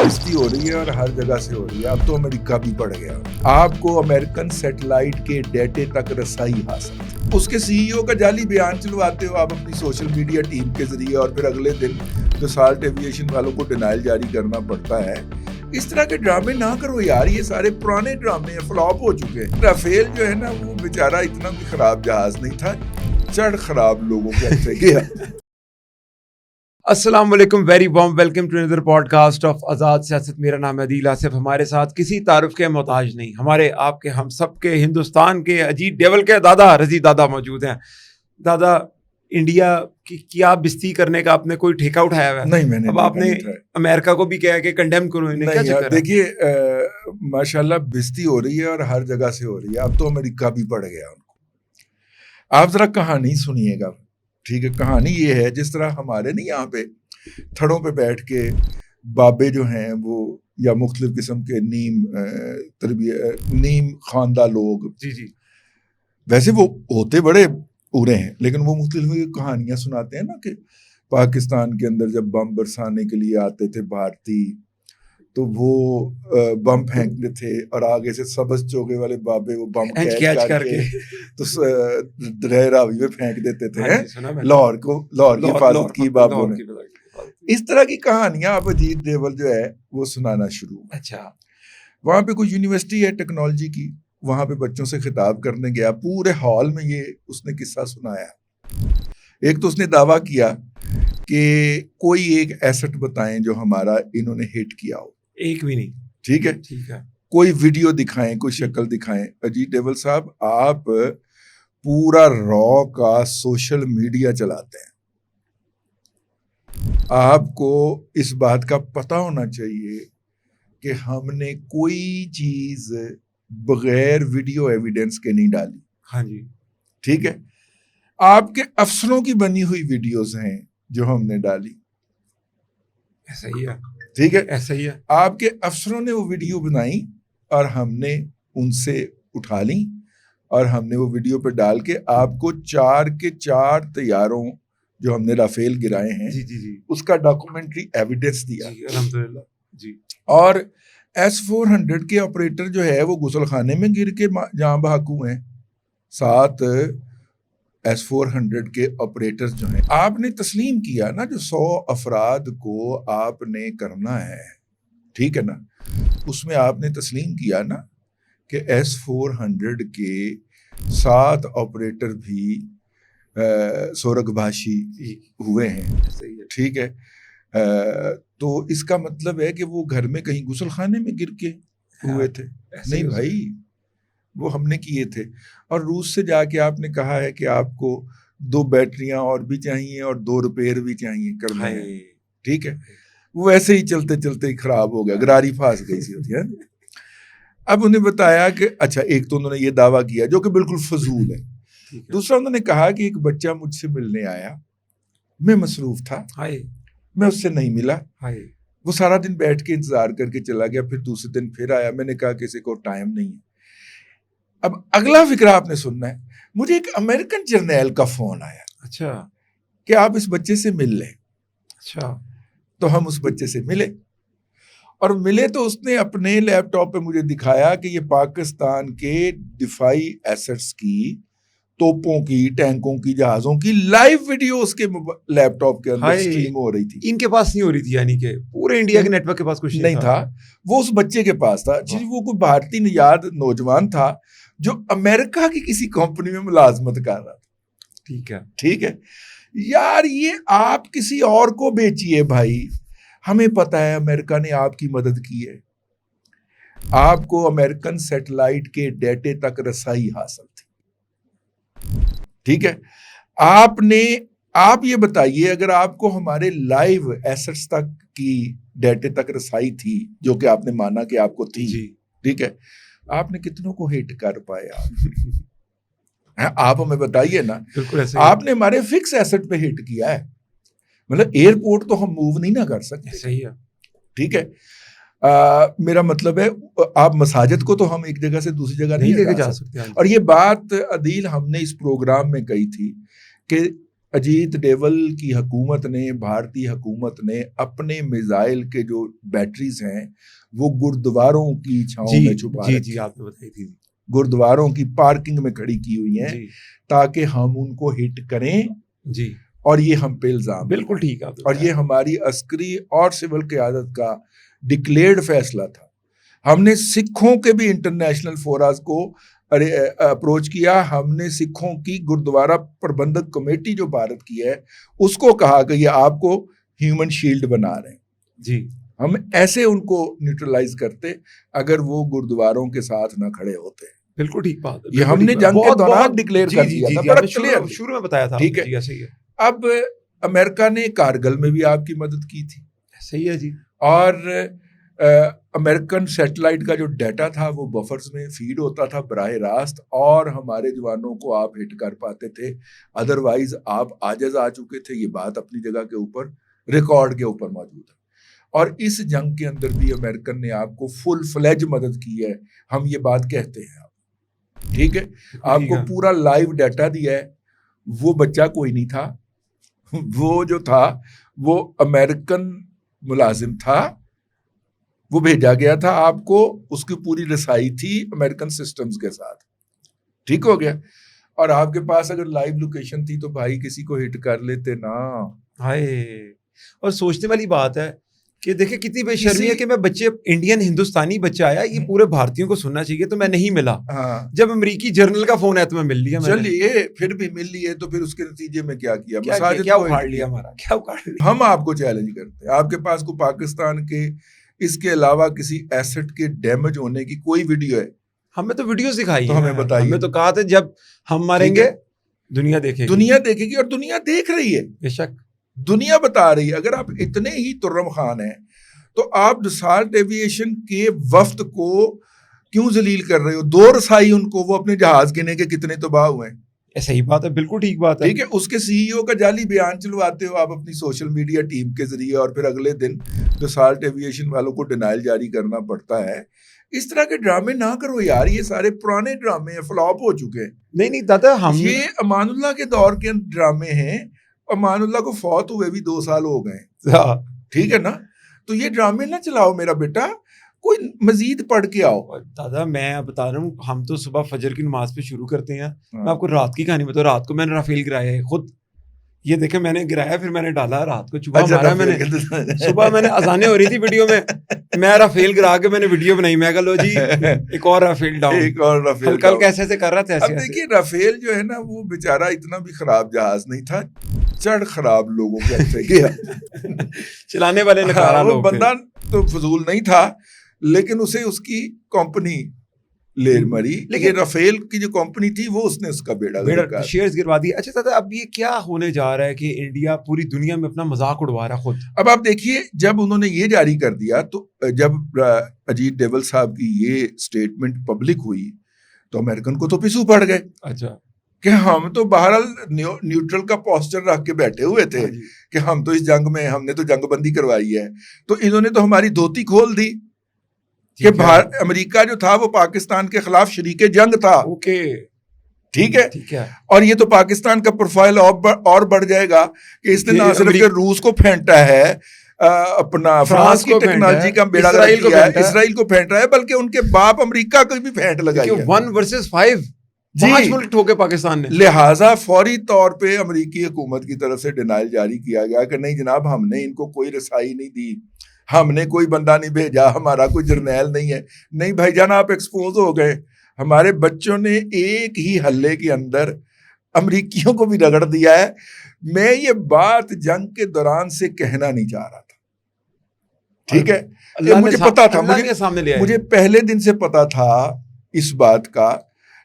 بستی ہو رہی ہے اور ہر جگہ سے ہو رہی ہے. اب تو امریکہ بھی پڑ گیا. آپ کو امریکن سیٹلائٹ کے ڈیٹے تک رسائی حاصل ہے. اس کے سی ای او کا جعلی بیان چلواتے ہو آپ اپنی سوشل میڈیا ٹیم کے ذریعے, اور پھر اگلے دن جو سالٹ ایویشن والوں کو ڈینائل جاری کرنا پڑتا ہے. اس طرح کے ڈرامے نہ کرو یار, یہ سارے پرانے ڈرامے ہیں, فلاپ ہو چکے ہیں. رافیل جو ہے نا وہ بیچارہ اتنا بھی خراب جہاز نہیں تھا, چڑھ خراب لوگوں کے ہاتھ سے گیا. السلام علیکم, ویری وارم ویلکم ٹو انذر podcast of Azad Siyasat. میرا نام ہے عدیل آصف. ہمارے ساتھ کسی تعارف کے محتاج نہیں, ہمارے آپ کے ہم سب کے ہندوستان کے اجیت ڈیول کے دادا رضی دادا موجود ہیں. دادا, انڈیا کی کیا بستی کرنے کا آپ نے کوئی ٹھیکہ اٹھایا ہوا ہے؟ نہیں, میں نے اب آپ نے امریکہ کو بھی کہا کہ کنڈیم کرو انہیں, کیا چکر ہے؟ دیکھیے ماشاءاللہ بستی ہو رہی ہے اور ہر جگہ سے ہو رہی ہے. اب تو امریکہ بھی پڑ گیا ان کو. آپ ذرا کہانی سنیے گا, ٹھیک ہے؟ کہانی یہ ہے جس طرح ہمارے نہیں یہاں پہ تھڑوں پہ بیٹھ کے بابے جو ہیں وہ یا مختلف قسم کے نیم خواندہ لوگ, جی ویسے وہ ہوتے بڑے پورے ہیں, لیکن وہ مختلف کہانیاں سناتے ہیں نا کہ پاکستان کے اندر جب بم برسانے کے لیے آتے تھے بھارتی, تو وہ بم پھینکتے تھے اور آگے سے سبز چوگے والے بابے وہ بم کیچ کر کے تو دریا راوی میں پھینک دیتے تھے. لاہور کی حفاظت کی بابوں نے. اس طرح کی کہانیاں اب اجیت ڈیول جو ہے وہ سنانا شروع. اچھا, وہاں پہ کوئی یونیورسٹی ہے ٹیکنالوجی کی, وہاں پہ بچوں سے خطاب کرنے گیا, پورے ہال میں یہ اس نے قصہ سنایا. ایک تو اس نے دعویٰ کیا کہ کوئی ایک ایسٹ بتائیں جو ہمارا انہوں نے ہٹ کیا ہو. ایک بھی نہیں, ٹھیک ہے, کوئی ویڈیو دکھائیں, کوئی شکل دکھائیں. اجیت ڈیول صاحب, آپ پورا را کا سوشل میڈیا چلاتے ہیں, آپ کو اس بات کا پتہ ہونا چاہیے کہ ہم نے کوئی چیز بغیر ویڈیو ایویڈنس کے نہیں ڈالی. ہاں جی, ٹھیک ہے, آپ کے افسروں کی بنی ہوئی ویڈیوز ہیں جو ہم نے ڈالی. ایسا ہی ہے, ٹھیک ہے, ایسا ہی ہے. آپ کے افسروں نے وہ ویڈیو بنائی اور ہم نے ان سے اٹھا لی اور ہم نے وہ ویڈیو پہ ڈال کے آپ کو 4 کے 4 طیاروں جو ہم نے رافیل گرائے ہیں جی اس کا ڈاکومنٹری ایویڈنس دیا. الحمدللہ جی. اور S-400 کے آپریٹر جو ہے وہ غسل خانے میں گر کے جاں بحق ہوئے ہیں. 7 S-400 کے آپریٹرز جو ہیں, آپ نے تسلیم کیا نا جو 100 افراد کو آپ نے کرنا ہے, ٹھیک ہے نا, اس میں آپ نے تسلیم کیا نا کہ S-400 کے 7 آپریٹر بھی سورگ بھاشی ہوئے ہیں. ٹھیک ہے, تو اس کا مطلب ہے کہ وہ گھر میں کہیں غسل خانے میں گر کے ہوئے تھے. نہیں بھائی, وہ ہم نے کیے تھے. اور روس سے جا کے آپ نے کہا ہے کہ آپ کو 2 بیٹریاں اور بھی چاہیے اور 2 ریپیئر بھی چاہیے کرنا ہے. ٹھیک ہے, وہ ایسے ہی چلتے چلتے ہی خراب ہو گیا, گراری پھانس گئی سی ہوتی ہے. اب انہیں بتایا کہ اچھا, ایک تو انہوں نے یہ دعویٰ کیا جو کہ بالکل فضول ہے. دوسرا انہوں نے کہا کہ ایک بچہ مجھ سے ملنے آیا, میں مصروف تھا, میں اس سے نہیں ملا, وہ سارا دن بیٹھ کے انتظار کر کے چلا گیا, پھر دوسرے دن پھر آیا, میں نے کہا کسی کو ٹائم نہیں ہے. اب اگلا فکرہ آپ نے سننا ہے, مجھے ایک امریکن جرنیل کا فون آیا, اچھا, کہ آپ اس بچے سے مل لیں. اچھا, تو ہم اس بچے سے ملے, اور ملے تو اس نے اپنے لیپ ٹاپ پہ مجھے دکھایا کہ یہ پاکستان کے دفاعی ایسٹس کی, توپوں کی, ٹینکوں کی, جہازوں کی لائیو ویڈیو اس کے لیپ ٹاپ کے اندر سٹریم ہو رہی تھی. ان کے پاس نہیں ہو رہی تھی, یعنی کہ پورے انڈیا کے نیٹ ورک کے پاس کچھ نہیں تھا, وہ اس بچے کے پاس تھا. وہ کوئی بھارتی نژاد نوجوان تھا جو امریکہ کی کسی کمپنی میں ملازمت کر رہا تھا. ٹھیک ہے یار, یہ آپ کسی اور کو بیچیے بھائی, ہمیں پتہ ہے امریکہ نے آپ کی مدد کی ہے, آپ کو امریکن سیٹلائٹ کے ڈیٹے تک رسائی حاصل تھی. ٹھیک ہے, آپ یہ بتائیے, اگر آپ کو ہمارے لائیو ایسٹس تک کی ڈیٹے تک رسائی تھی جو کہ آپ نے مانا کہ آپ کو تھی, ٹھیک ہے, آپ نے کتنوں کو ہٹ کر پایا؟ آپ ہمیں بتائیے نا. آپ نے ہمارے فکس ایسٹ پہ ہٹ کیا ہے, مطلب ایئرپورٹ تو ہم موو نہیں نہ کر سکتے. صحیح ہے, ٹھیک ہے, میرا مطلب ہے آپ مساجد کو تو ہم ایک جگہ سے دوسری جگہ نہیں لے کے جا سکتے. اور یہ بات عدیل ہم نے اس پروگرام میں کہی تھی کہ اجیت ڈیول کی حکومت نے، بھارتی حکومت نے اپنے میزائل کے جو بیٹریز ہیں وہ گردواروں کی چھاؤں میں چھپا رکھی، جی آپ نے بتائی تھی، گردواروں کی پارکنگ میں کھڑی کی ہوئی ہیں تاکہ ہم ان کو ہٹ کریں جی، اور یہ ہم پہ الزام، بالکل ٹھیک ہے، اور یہ ہماری عسکری اور سول قیادت کا ڈکلیئرڈ فیصلہ تھا. ہم نے سکھوں کے بھی انٹرنیشنل فوراز کو اپروچ کیا، ہم نے سکھوں کی گردوارہ پربندھک کمیٹی جو بھارت کی ہے اس کو کہا کہ یہ آپ کو ہیومن شیلڈ بنا رہے ہیں جی، ہم ایسے ان کو نیوٹرلائز کرتے اگر وہ گردواروں کے ساتھ نہ کھڑے ہوتے. بالکل ٹھیک بات ہے، یہ ہم نے جنگ کے دوران ڈکلیئر کر دیا تھا، بڑا کلیئر، شروع میں بتایا تھا، ٹھیک ہے. صحیح ہے. اب امریکہ نے کارگل میں بھی آپ کی مدد کی تھی، صحیح ہے جی، اور امریکن سیٹلائٹ کا جو ڈیٹا تھا وہ بفرز میں فیڈ ہوتا تھا براہ راست، اور ہمارے جوانوں کو آپ ہٹ کر پاتے تھے، ادروائز آپ عاجز آ چکے تھے. یہ بات اپنی جگہ کے اوپر ریکارڈ کے اوپر موجود ہے. اور اس جنگ کے اندر بھی امریکن نے آپ کو فل فلیج مدد کی ہے، ہم یہ بات کہتے ہیں آپ، ٹھیک ہے. آپ کو پورا لائیو ڈیٹا دیا ہے. وہ بچہ کوئی نہیں تھا، وہ جو تھا وہ امریکن ملازم تھا، وہ بھیجا گیا تھا آپ کو، اس کی پوری رسائی تھی امریکن سسٹمز کے ساتھ، ٹھیک ہو گیا. اور آپ کے پاس اگر لائیو لوکیشن تھی تو بھائی کسی کو ہٹ کر لیتے نا. ہائے، اور سوچنے والی بات ہے کہ دیکھیں کتنی بے شرمی ہے کہ میں بچے انڈین ہندوستانی بچہ آیا، یہ پورے بھارتیوں کو سننا چاہیے تو میں نہیں ملا. جب امریکی جرنل کا فون ہے تو میں مل لیا. چلیے پھر بھی مل لیے تو پھر اس کے نتیجے میں کیا کیا؟ کیا اکھاڑ لیا ہمارا، کیا اکھاڑ لیا. ہم آپ کو چیلنج کرتے ہیں، آپ کے پاس کو پاکستان کے اس کے علاوہ کسی ایسٹ کے ڈیمیج ہونے کی کوئی ویڈیو ہے؟ ہمیں تو ویڈیو دکھائی تو ہمیں بتائیے. ہمیں تو کہا تھا جب ہم مریں گے دنیا دیکھے گی، دنیا دیکھے گی، اور دنیا دیکھ رہی ہے. بے شک دنیا بتا رہی ہے. اگر آپ اتنے ہی ترم خان ہیں تو آپ دسالٹ ایویشن کے وفد کو کیوں ذلیل کر رہے ہو؟ 2 رسائی ان کو، وہ اپنے جہاز گنے کے کتنے تباہ ہوئے ہیں. صحیح بات ہے، بالکل ٹھیک بات ہے. ٹھیک ہے، اس کے سی ای او کا جعلی بیان چلواتے ہو آپ اپنی سوشل میڈیا ٹیم کے ذریعے، اور پھر اگلے دن دسالٹ ایویشن والوں کو ڈینائل جاری کرنا پڑتا ہے. اس طرح کے ڈرامے نہ کرو یار، یہ سارے پرانے ڈرامے ہیں، فلاپ ہو چکے ہیں. نہیں دادا، ہم یہ امان اللہ کے دور کے ڈرامے ہیں. امان اللہ کو فوت ہوئے بھی 2 سال ہو گئے، ٹھیک ہے نا. تو یہ ڈرامے نہ چلاؤ میرا بیٹا، کوئی مزید پڑھ کے آؤ. دادا میں بتا رہا ہوں، ہم تو صبح فجر کی نماز پہ شروع کرتے ہیں. میں آپ کو رات کی کہانی بتاؤں، رات کو میں نے رافیل گرایا ہے خود. یہ دیکھیں میں نے گرایا، پھر میں نے ڈالا، رات کو چوہا مارا میں نے. صبح میں نے اذانیں ہو رہی تھی ویڈیو میں رافیل گرا کے میں نے ویڈیو بنائی. میں کہا لو جی ایک اور رافیل ڈاؤن، ایک اور رافیل کل کیسے سے کر رہا تھا. اب دیکھیے رافیل جو ہے نا وہ بیچارہ اتنا بھی خراب جہاز نہیں تھا، چڑھ خراب لوگوں کے ہاتھ گیا. چلانے والے نکارا لوگ، بندہ تو فضول نہیں تھا، لیکن اسے اس کی کمپنی لے مری. لیکن رافیل کی جو کمپنی تھی وہ اس نے اس کا بیڑا شیئرز گروا دی. اچھا دادا، اب یہ کیا ہونے جا رہا ہے کہ انڈیا پوری دنیا میں اپنا مذاق اڑوا رہا ہے خود؟ اب آپ دیکھیے، جب انہوں نے یہ جاری کر دیا تو جب اجیت ڈیول صاحب کی یہ سٹیٹمنٹ پبلک ہوئی تو امریکن کو تو پسو پڑ گئے. اچھا، کہ ہم تو بہرحال نیوٹرل کا پوسچر رکھ کے بیٹھے ہوئے تھے کہ ہم تو اس جنگ میں، ہم نے تو جنگ بندی کروائی ہے، تو انہوں نے تو ہماری دھوتی کھول دی کہ امریکہ جو تھا وہ پاکستان کے خلاف شریک جنگ تھا. ٹھیک ہے، اور یہ تو پاکستان کا پروفائل اور بڑھ جائے گا کہ اس نے نہ صرف کہ روس کو پھینٹا ہے، اپنا فرانس کی ٹیکنالوجی کا بیڑا گرک کیا ہے، اسرائیل کو پھینٹ رہا ہے، بلکہ ان کے باپ امریکہ کو بھی پھینٹ لگائی ہے. 1 versus 5 5 ملک ٹھوکے پاکستان نے. لہٰذا فوری طور پہ امریکی حکومت کی طرف سے ڈینائل جاری کیا گیا کہ نہیں جناب، ہم نے ان کو کوئی رسائی نہیں دی، ہم نے کوئی بندہ نہیں بھیجا، ہمارا کوئی جرنیل نہیں ہے. نہیں بھائی جان، آپ ایکسپوز ہو گئے. ہمارے بچوں نے ایک ہی حلے کے اندر امریکیوں کو بھی رگڑ دیا ہے. میں یہ بات جنگ کے دوران سے کہنا نہیں چاہ رہا تھا، ٹھیک ہے، مجھے پتا تھا، مجھے پہلے دن سے پتا تھا اس بات کا،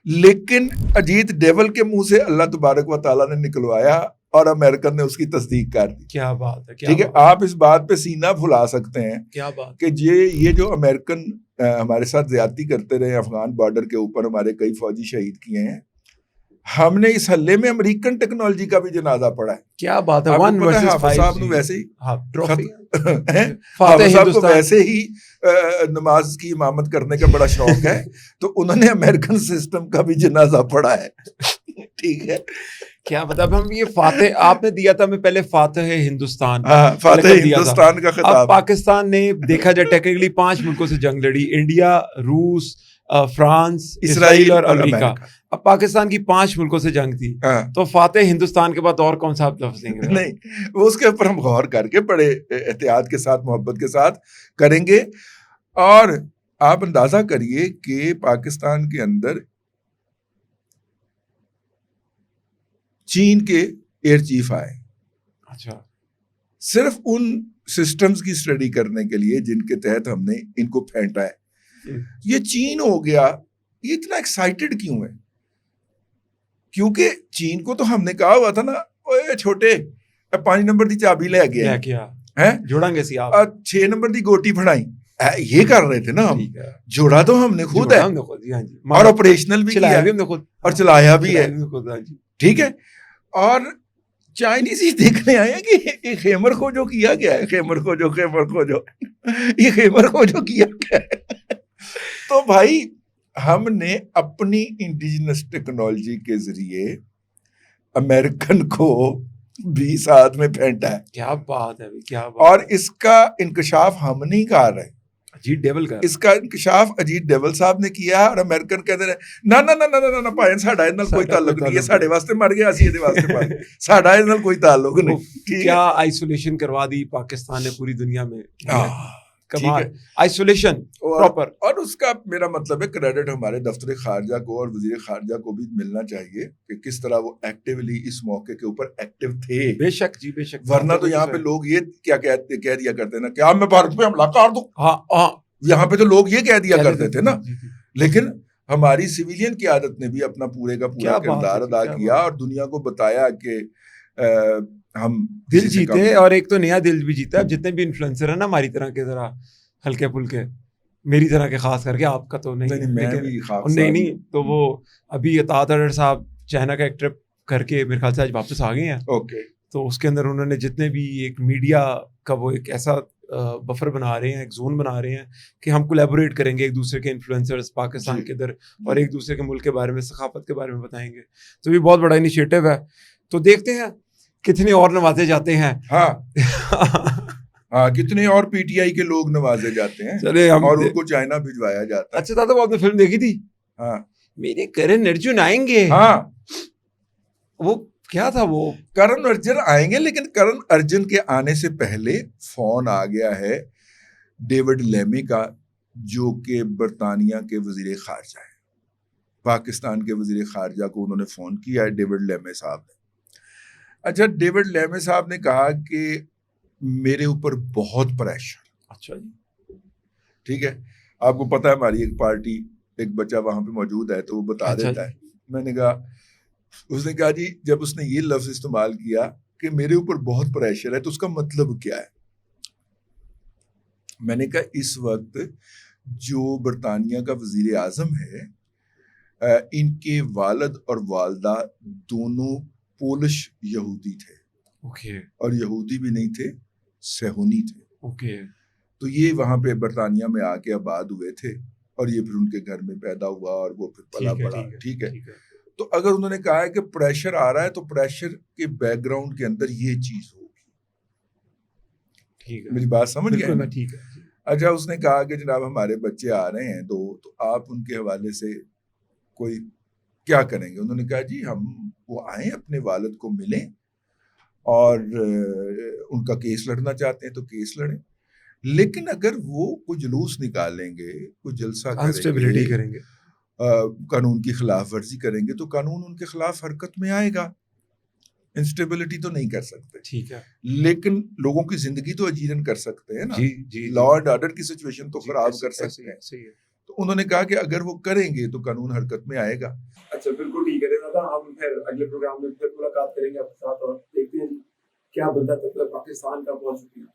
لیکن اجیت ڈیول کے منہ سے اللہ تبارک و تعالیٰ نے نکلوایا اور امریکن نے اس کی تصدیق کر دی. کیا بات ہے، ٹھیک ہے. آپ اس بات پہ سینہ پھلا سکتے ہیں کیا بات کہ یہ جو امریکن ہمارے ساتھ زیادتی کرتے رہے، افغان بارڈر کے اوپر ہمارے کئی فوجی شہید کیے ہیں، ہم نے اس حلے میں امریکن ٹیکنالوجی کا بھی جنازہ پڑھا ہے. کیا بات ہے. 1 versus 5 صاحب نے ویسے ہی فاتح صاحب کو ویسے ہی نماز کی امامت کرنے کا بڑا شوق ہے، تو انہوں نے امریکن سسٹم کا بھی جنازہ پڑھا ہے. ٹھیک ہے. کیا مطلب ہم یہ فاتح آپ نے دیا تھا ہمیں پہلے فاتح ہندوستان فاتح ہندوستان کا اب خطاب. پاکستان نے دیکھا جائے ٹیکنیکلی 5 ملکوں سے جنگ لڑی, انڈیا, روس, فرانس, اسرائیل اور امریکہ. اب پاکستان کی 5 ملکوں سے جنگ تھی, تو فاتح ہندوستان کے بعد اور کون سا آپ لفظ دیں گے؟ نہیں, وہ اس کے اوپر ہم غور کر کے بڑے احتیاط کے ساتھ محبت کے ساتھ کریں گے. اور آپ اندازہ کریے کہ پاکستان کے اندر چین کے ایئر چیف آئے, اچھا, صرف ان سسٹمز کی اسٹڈی کرنے کے لیے جن کے تحت ہم نے ان کو پھینٹا ہے. یہ چین ہو گیا, یہ اتنا ایکسائٹڈ کیوں ہے؟ کیونکہ چین کو تو ہم نے کہا ہوا تھا نا, اوے چھوٹے 5 نمبر دی چابی لے گیا ہے, جوڑیں گے سی آپ 6 نمبر دی گوٹی پھڑائی, یہ کر رہے تھے نا ہم. جوڑا تو ہم نے خود ہے, اور آپریشنل بھی کیا اور چلایا بھی ہے. ٹھیک ہے. اور چائنیز ہی دیکھنے آئے ہیں کہ یہ خیمر کو جو کیا گیا ہے, خیمر کو جو یہ خیمر کو جو کیا گیا ہے. تو بھائی ہم نے اپنی انڈیجنس ٹیکنالوجی کے ذریعے امریکن کو بھی ساتھ میں پھینٹا ہے. کیا بات ہے, کیا بات. اور اس کا انکشاف ہم نہیں کر رہے, اجیت ڈیول کا, اس کا انکشاف اجیت ڈیول صاحب نے کیا. اور امریکن کہتے رہے نا نا نا نا نا بھائی ساڈا اس نال کوئی تعلق نہیں ہے, ساڈے واسطے مر گیا اسی دے واسطے مر گئے, ساڈا اس نال کوئی تعلق نہیں. کیا آئسولیشن کروا دی پاکستان نے پوری دنیا میں, کمال آئسولیشن پراپر. اور اس کا میرا مطلب ہے کریڈٹ ہمارے دفتر خارجہ کو اور وزیر خارجہ کو بھی ملنا چاہیے کہ کس طرح وہ ایکٹیولی اس موقع کے اوپر ایکٹیو تھے. بے شک جی, بے شک. ورنہ تو یہاں پہ لوگ یہ کیا کہہ دیا کرتے نا, کیا میں بھارت پہ حملہ کر دوں. ہاں, یہاں پہ تو لوگ یہ کہہ دیا کرتے تھے نا. لیکن ہماری سویلین قیادت نے بھی اپنا پورے کا پورا کردار ادا کیا اور دنیا کو بتایا کہ ہم دل جیتے, اور ایک تو نیا دل بھی جیتا. اب جتنے بھی انفلوئنسر ہیں نا ہماری طرح کے, ذرا ہلکے پھلکے, میری طرح کے خاص کر کے, آپ کا تو نہیں, تو وہ ابھی اطاعت اڈر صاحب چائنا کا ایک ٹرپ کر کے میرے خیال سے آج واپس آ گئے ہیں. تو اس کے اندر انہوں نے جتنے بھی ایک میڈیا کا وہ ایک ایسا بفر بنا رہے ہیں, ایک زون بنا رہے ہیں کہ ہم کولیبوریٹ کریں گے ایک دوسرے کے انفلوئنسرز پاکستان کے ادھر, اور ایک دوسرے کے ملک کے بارے میں, ثقافت کے بارے میں بتائیں گے. تو یہ بہت بڑا انیشیٹو ہے. تو دیکھتے ہیں کتنے اور نوازے جاتے ہیں. ہاں کتنے اور پی ٹی آئی کے لوگ نوازے جاتے ہیں, چلے اور ان کو چائنا بھجوایا جاتا ہے. اچھا دادا, آپ نے فلم دیکھی تھی؟ ہاں, میرے کرن ارجن آئیں گے. ہاں, وہ کیا تھا, وہ کرن ارجن آئیں گے, لیکن کرن ارجن کے آنے سے پہلے فون آ گیا ہے ڈیوڈ لیمی کا, جو کہ برطانیہ کے وزیر خارجہ ہے. پاکستان کے وزیر خارجہ کو انہوں نے فون کیا ہے, ڈیوڈ لیمی صاحب نے. اچھا, ڈیوڈ لیمی صاحب نے کہا کہ میرے اوپر بہت پریشر. اچھا جی, ٹھیک ہے. آپ کو پتا ہے ہماری ایک پارٹی, ایک بچہ وہاں پہ موجود ہے تو وہ بتا دیتا ہے. میں نے کہا, اس نے کہا جی جب اس نے یہ لفظ استعمال کیا کہ میرے اوپر بہت پریشر ہے, تو اس کا مطلب کیا ہے؟ میں نے کہا اس وقت جو برطانیہ کا وزیر اعظم ہے, ان کے والد اور والدہ دونوں پولش یہودی تھے. اور یہودی بھی نہیں تھے, صہیونی تھے. تو یہ وہاں پہ برطانیہ میں آ کے آباد ہوئے تھے, اور یہ پھر ان کے گھر میں پیدا ہوا اور وہ پھر پلا بڑا. ٹھیک ہے. تو اگر انہوں نے کہا ہے کہ پریشر آ رہا ہے, تو پریشر کے بیک گراؤنڈ کے اندر یہ چیز ہوگی. میری بات سمجھ گئے؟ اچھا, اس نے کہا کہ جناب ہمارے بچے آ رہے ہیں تو آپ ان کے حوالے سے کوئی کیا کریں گے؟ انہوں نے کہا جی ہم وہ آئیں, اپنے والد کو ملیں, اور ان کا کیس لڑنا چاہتے ہیں تو کیس لڑیں. لیکن اگر وہ کوئی جلوس نکالیں گے, کوئی جلسہ کریں گے, قانون کی خلاف ورزی کریں گے, تو قانون ان کے خلاف حرکت میں آئے گا. انسٹیبلٹی تو نہیں کر سکتے, ٹھیک ہے, لیکن لوگوں کی زندگی تو اجیرن کر سکتے ہیں نا. لا اینڈ آرڈر کی سچویشن تو خراب کر سکتے ہیں. تو انہوں نے کہا کہ اگر وہ کریں گے تو قانون حرکت میں آئے گا. اچھا بالکل ٹھیک ہے دادا, ہم پھر اگلے پروگرام میں پھر ملاقات کریں گے آپ کے ساتھ, اور دیکھتے ہیں کیا بنتا ہے. تب تک پاکستان کا بہت شکریہ.